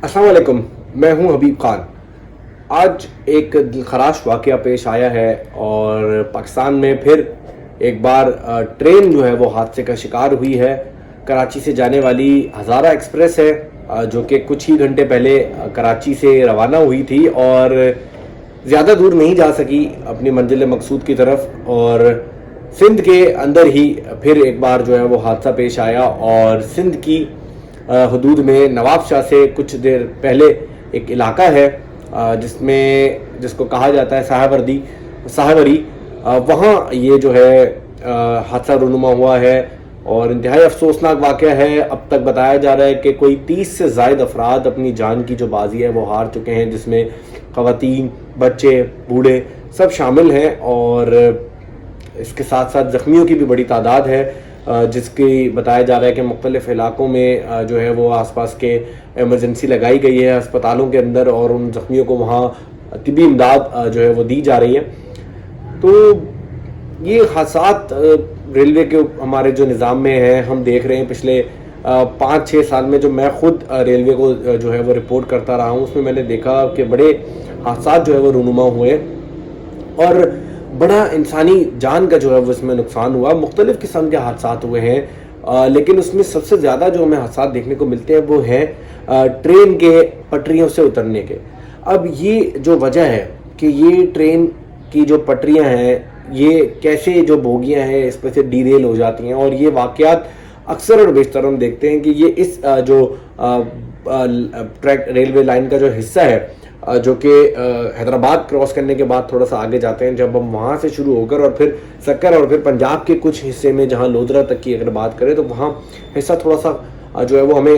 अस्सलाम वालेकुम, मैं हूं हबीब खान। आज एक दिलखराश वाक़या पेश आया है और पाकिस्तान में फिर एक बार ट्रेन जो है वो हादसे का शिकार हुई है। कराची से जाने वाली हज़ारा एक्सप्रेस है जो कि कुछ ही घंटे पहले कराची से रवाना हुई थी और ज़्यादा दूर नहीं जा सकी अपनी मंजिल मकसूद की तरफ, और सिंध के अंदर ही फिर एक बार जो है वो हादसा पेश आया। और सिंध की हदूद में नवाब शाह से कुछ देर पहले एक इलाका है जिसको कहा जाता है साहवरी, वहाँ ये जो है हादसा रूनुमा हुआ है और इंतहाई अफसोसनाक वाक़या है। अब तक बताया जा रहा है कि कोई 30 से ज़ायद अफराद अपनी जान की जो बाजी है वो हार चुके हैं, जिसमें ख़वातीन, बच्चे, बूढ़े सब शामिल हैं और इसके साथ साथ ज़ख्मियों की भी बड़ी तादाद है, जिसकी बताया जा रहा है कि मुख्तलिफ़ इलाकों में जो है वो आसपास के एमरजेंसी लगाई गई है अस्पतालों के अंदर और उन ज़ख्मियों को वहाँ तिबी इमदाद जो है वो दी जा रही है। तो ये हादसात रेलवे के हमारे जो निज़ाम में है, हम देख रहे हैं पिछले 5-6 साल में जो मैं ख़ुद रेलवे को जो है वो रिपोर्ट करता रहा हूँ, उसमें मैंने देखा कि बड़े हादसात जो है वो रूनुमा हुए और बड़ा इंसानी जान का जो है वो इसमें नुकसान हुआ। मुख्तलिफ़ किस्म के हादसात हुए हैं, लेकिन उसमें सबसे ज़्यादा जो हमें हादसात देखने को मिलते हैं वो हैं ट्रेन के पटरियों से उतरने के। अब ये जो वजह है कि ये ट्रेन की जो पटरियां हैं, ये कैसे जो बोगियां हैं इस पर से डीरेल हो जाती हैं, और ये वाक़यात अक्सर और बेशतर हम देखते हैं कि ये इस जो ट्रैक रेलवे लाइन का जो हिस्सा है जो कि हैदराबाद क्रॉस करने के बाद थोड़ा सा आगे जाते हैं, जब हम वहाँ से शुरू होकर और फिर सक्कर और फिर पंजाब के कुछ हिस्से में जहाँ लोधरा तक की अगर बात करें तो वहाँ हिस्सा थोड़ा सा जो है वो हमें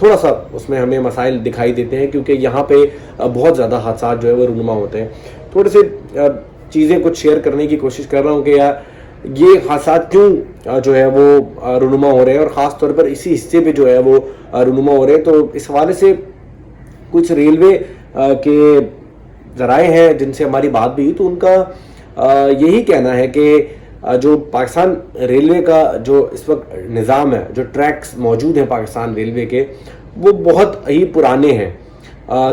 थोड़ा सा उसमें हमें मसाइल दिखाई देते हैं, क्योंकि यहाँ पे बहुत ज़्यादा हादसा जो है वो रूनुमा होते हैं। थोड़े से चीज़ें कुछ शेयर करने की कोशिश कर रहा हूँ कि यार ये हादसा क्यों जो है वो रूनुमा हो रहे हैं और ख़ास तौर पर इसी हिस्से पे जो है वो रूनुमा हो रहे हैं। तो इस हवाले से कुछ रेलवे के ज़राए हैं जिनसे हमारी बात भी हुई, तो उनका यही कहना है कि जो पाकिस्तान रेलवे का जो इस वक्त निज़ाम है, जो ट्रैक्स मौजूद हैं पाकिस्तान रेलवे के, वो बहुत ही पुराने हैं,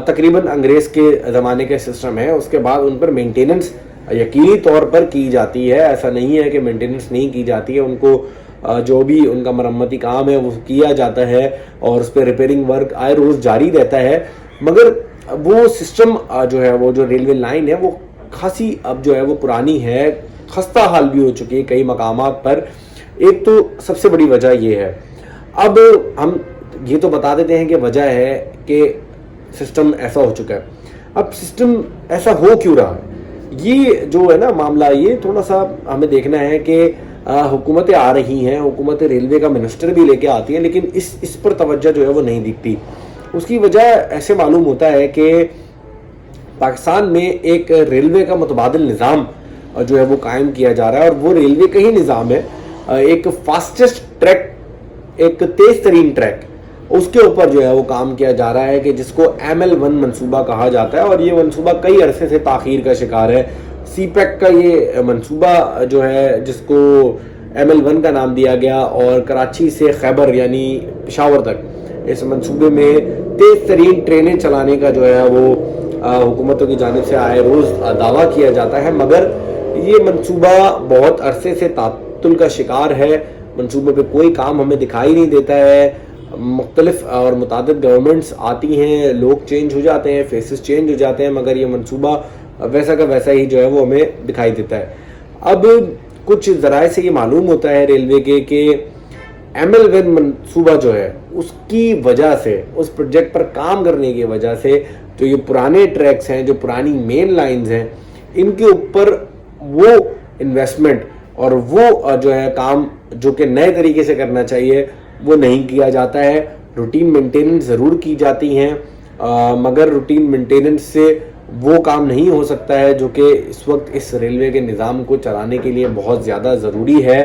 तकरीबन अंग्रेज़ के ज़माने के सिस्टम है। उसके बाद उन पर मेंटेनेंस यकीनी तौर पर की जाती है, ऐसा नहीं है कि मेंटेनेंस नहीं की जाती है। उनको जो भी उनका मरम्मती काम है वो किया जाता है और उस पर रिपेयरिंग वर्क आए रोज़ जारी रहता है, मगर वो सिस्टम जो है वो जो रेलवे लाइन है वो खासी अब जो है वो पुरानी है, खस्ता हाल भी हो चुकी है कई मकामात पर। एक तो सबसे बड़ी वजह ये है। अब हम ये तो बता देते हैं कि वजह है कि सिस्टम ऐसा हो चुका है। अब सिस्टम ऐसा हो क्यों रहा है, ये जो है ना मामला, ये थोड़ा सा हमें देखना है कि हुकूमतें आ रही हैं, हुकूमत रेलवे का मिनिस्टर भी लेके आती है, लेकिन इस पर तवज्जो जो है वो नहीं दिखती। उसकी वजह ऐसे मालूम होता है कि पाकिस्तान में एक रेलवे का मुतबादिल निज़ाम जो है वो कायम किया जा रहा है और वो रेलवे का ही निज़ाम है। एक फास्टेस्ट ट्रैक, एक तेज़ तरीन ट्रैक, उसके ऊपर जो है वो काम किया जा रहा है कि जिसको ML1 मंसूबा कहा जाता है, और ये मंसूबा कई अरसे से ताख़ीर का शिकार है। CPEC का ये मंसूबा जो है जिसको ML1 का नाम दिया गया, और कराची से खैबर यानी पेशावर तक इस मंसूबे में तेज़ तरीन ट्रेनें चलाने का जो है वो हुकूमतों की जानिब से आए रोज़ दावा किया जाता है, मगर ये मंसूबा बहुत अरसे से तातुल का शिकार है। मंसूबे पे कोई काम हमें दिखाई नहीं देता है। मुख्तलिफ और मुतादिद गवर्नमेंट्स आती हैं, लोग चेंज हो जाते हैं, फेसेस चेंज हो जाते हैं, मगर ये मंसूबा वैसा का वैसा ही जो है वो हमें दिखाई देता है। अब कुछ ज़राए से ये मालूम होता है रेलवे के कि ML1 मंसूबा जो है उसकी वजह से, उस प्रोजेक्ट पर काम करने की वजह से जो ये पुराने ट्रैक्स हैं, जो पुरानी मेन लाइंस हैं, इनके ऊपर वो इन्वेस्टमेंट और वो जो है काम जो कि नए तरीके से करना चाहिए वो नहीं किया जाता है। रूटीन मेंटेनेंस ज़रूर की जाती हैं, मगर रूटीन मेंटेनेंस से वो काम नहीं हो सकता है जो कि इस वक्त इस रेलवे के निज़ाम को चलाने के लिए बहुत ज़्यादा ज़रूरी है।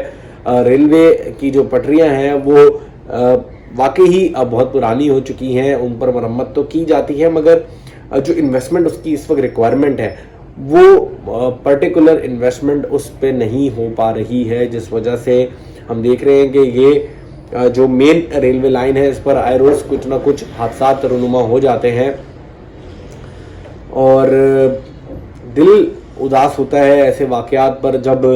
रेलवे की जो पटरियां हैं वो वाकई ही बहुत पुरानी हो चुकी हैं, उन पर मरम्मत तो की जाती है, मगर जो इन्वेस्टमेंट उसकी इस वक्त रिक्वायरमेंट है वो पर्टिकुलर इन्वेस्टमेंट उस पर नहीं हो पा रही है, जिस वजह से हम देख रहे हैं कि ये جو مین ریلوے لائن ہے اس پر آئے روز کچھ نہ کچھ حادثات رونما ہو جاتے ہیں اور دل اداس ہوتا ہے ایسے واقعات پر جب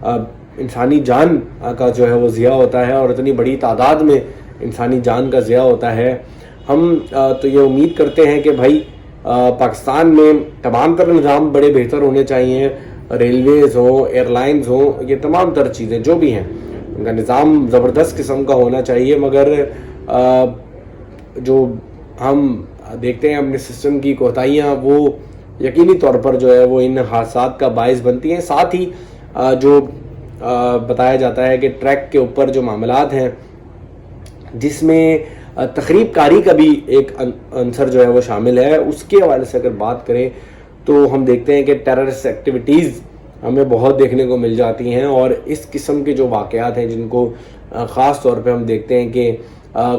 انسانی جان کا جو ہے وہ ضیاع ہوتا ہے اور اتنی بڑی تعداد میں انسانی جان کا ضیاع ہوتا ہے. ہم تو یہ امید کرتے ہیں کہ بھائی پاکستان میں تمام تر نظام بڑے بہتر ہونے چاہیے, ریلویز ہوں, ایئر لائنز ہوں, یہ تمام تر چیزیں جو بھی ہیں ان کا نظام زبردست قسم کا ہونا چاہیے, مگر جو ہم دیکھتے ہیں اپنے سسٹم کی کوتاہیاں وہ یقینی طور پر جو ہے وہ ان حادثات کا باعث بنتی ہیں. ساتھ ہی جو بتایا جاتا ہے کہ ٹریک کے اوپر جو معاملات ہیں جس میں تخریب کاری کا بھی ایک عنصر جو ہے وہ شامل ہے, اس کے حوالے سے اگر بات کریں تو ہم دیکھتے ہیں کہ ٹیررسٹ ایکٹیویٹیز ہمیں بہت دیکھنے کو مل جاتی ہیں اور اس قسم کے جو واقعات ہیں جن کو خاص طور پہ ہم دیکھتے ہیں کہ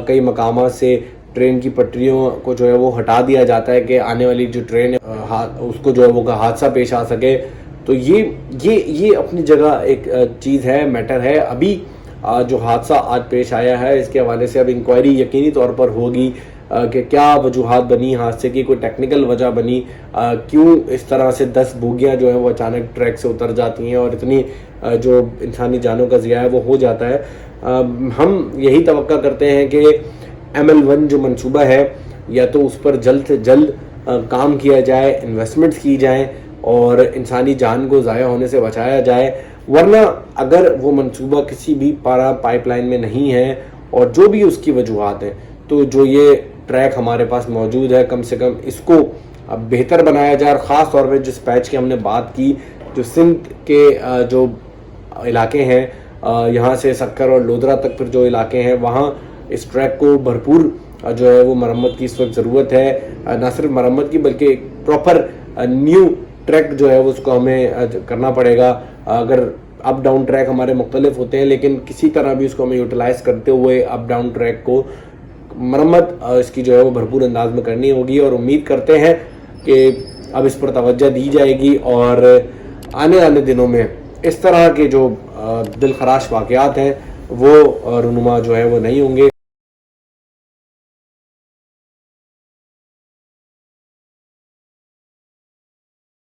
کئی مقامات سے ٹرین کی پٹریوں کو جو ہے وہ ہٹا دیا جاتا ہے کہ آنے والی جو ٹرین ہے اس کو جو ہے وہ حادثہ پیش آ سکے. تو یہ اپنی جگہ ایک چیز ہے, میٹر ہے. ابھی جو حادثہ آج پیش آیا ہے اس کے حوالے سے اب انکوائری یقینی طور پر ہوگی کہ کیا وجوہات بنی حادثے کی, کوئی ٹیکنیکل وجہ بنی, کیوں اس طرح سے 10 بوگیاں جو ہیں وہ اچانک ٹریک سے اتر جاتی ہیں اور اتنی جو انسانی جانوں کا ضیاع ہے وہ ہو جاتا ہے. ہم یہی توقع کرتے ہیں کہ ML1 جو منصوبہ ہے یا تو اس پر جلد سے جلد کام کیا جائے, انویسٹمنٹس کی جائیں اور انسانی جان کو ضائع ہونے سے بچایا جائے, ورنہ اگر وہ منصوبہ کسی بھی پائپ لائن میں نہیں ہے اور جو بھی اس کی وجوہات ہیں تو جو یہ ٹریک ہمارے پاس موجود ہے کم سے کم اس کو اب بہتر بنایا جائے. اور خاص طور پہ جس پیچ کی ہم نے بات کی, جو سندھ کے جو علاقے ہیں یہاں سے سکر اور لودھرا تک پھر جو علاقے ہیں وہاں اس ٹریک کو بھرپور جو ہے وہ مرمت کی اس وقت ضرورت ہے. نہ صرف مرمت کی بلکہ ایک پراپر نیو ٹریک جو ہے اس کو ہمیں کرنا پڑے گا. اگر اپ ڈاؤن ٹریک ہمارے مختلف ہوتے ہیں لیکن کسی طرح بھی اس کو ہمیں یوٹیلائز کرتے ہوئے اپ ڈاؤن ٹریک کو مرمت اس کی جو ہے وہ بھرپور انداز میں کرنی ہوگی اور امید کرتے ہیں کہ اب اس پر توجہ دی جائے گی اور آنے والے دنوں میں اس طرح کے جو دل خراش واقعات ہیں وہ رونما جو ہے وہ نہیں ہوں گے.